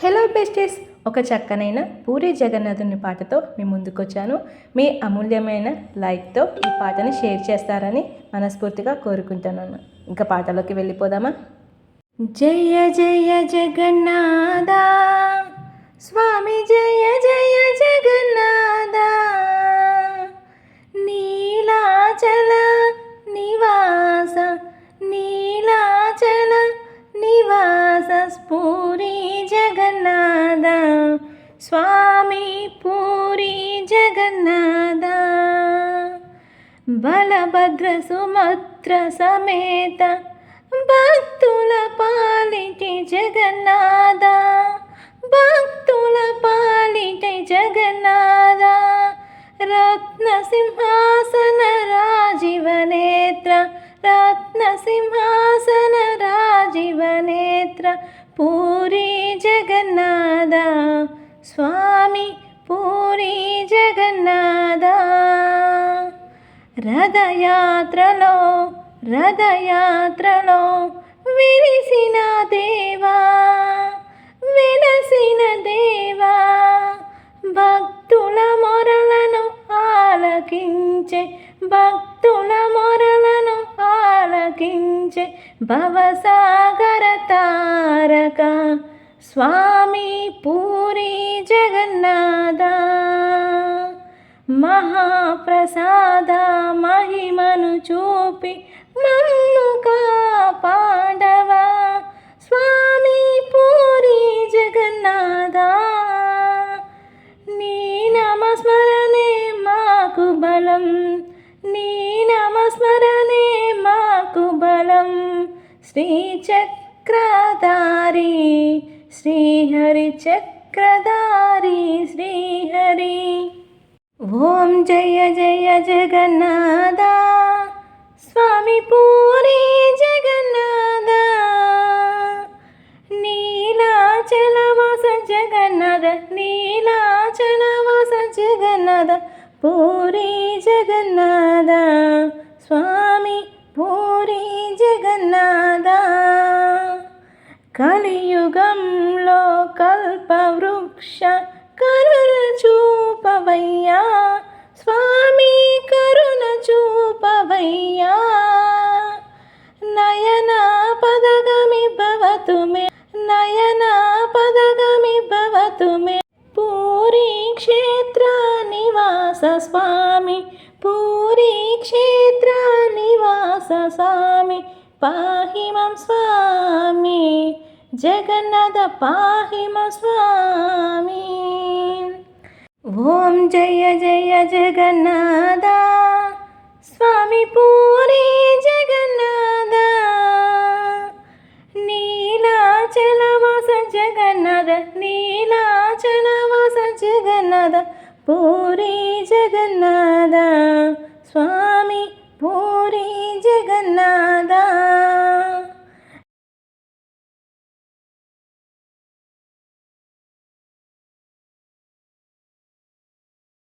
Hello besties, ఒక చక్కనైన పూరి జగన్నాథుని పాటతో మీ ముందుకొచ్చాను. మీ అమూల్యమైన లైక్తో ఈ పాటని షేర్ చేస్తారని మనస్ఫూర్తిగా కోరుకుంటున్నాను. ఇంకా పాటలోకి వెళ్ళిపోదామా? జయ జయ జగన్నాథ స్వామి, జయ జయ జగన్నాథ, నీలాచల నివాస నీలాచల నివాస పూరి జగన్నాథ స్వామి, పూరి జగన్నాథ, బలభద్ర సుమత్ర సమేత భక్తుల పాలిటి జగన్నాథ, భక్తుల పాలిటి జగన్నాథ, రత్న సింహాసన రాజీవ నేత్ర, రత్న సింహాసన రాజీవ నేత్ర, పూరి జగన్నాథ స్వామి, పూరి జగన్నాథ, రథయాత్రలో రథయాత్రలో వెలిసిన దేవా, వెలసిన దేవా, భక్తుల మొరలను ఆలకించే, భక్తుల మొరలను ఆలకించే భవసాగర తారక స్వామి, పూరి జగన్నాథ, మహాప్రసాద మహిమను చూపి మమ్ము కాపాడవా స్వామి, పూరి జగన్నాథ, నీ నామస్మరణే మాకు బలం, నీ నామస్మరణే మాకు బలం, శ్రీచక్రధారి శ్రీహరి, చక్రధారి శ్రీహరి. ఓం జయ జయ జగన్నాథ స్వామి, పూరి జగన్నాథ, నీలాచల వాస జగన్నాథ, నీలాచల వాస జగన్నాథ, పూరి జగన్నాథ స్వామి, పూరి జగన్నాథ, కలియుగంలో కల్పవృక్ష కరుణ చూపవయ్యా స్వామి, కరుణ చూపవయ్యా, నయన పదగమి భవతు మే, నయన పదగమి భవతు మే, పూరి క్షేత్ర నివాస స్వామి, పూరి క్షేత్ర నివాస స్వామి, పాహి మాం స్వామి జగన్నాథ, పాహి మాం స్వామి. ఓం జయ జయ జగన్నాథ స్వామి, పూరి జగన్నాథ, నీలాచల వాస జగన్నాథ, నీలాచల వాస జగన్నాథ, పూరి జగన్నాథ స్వామి.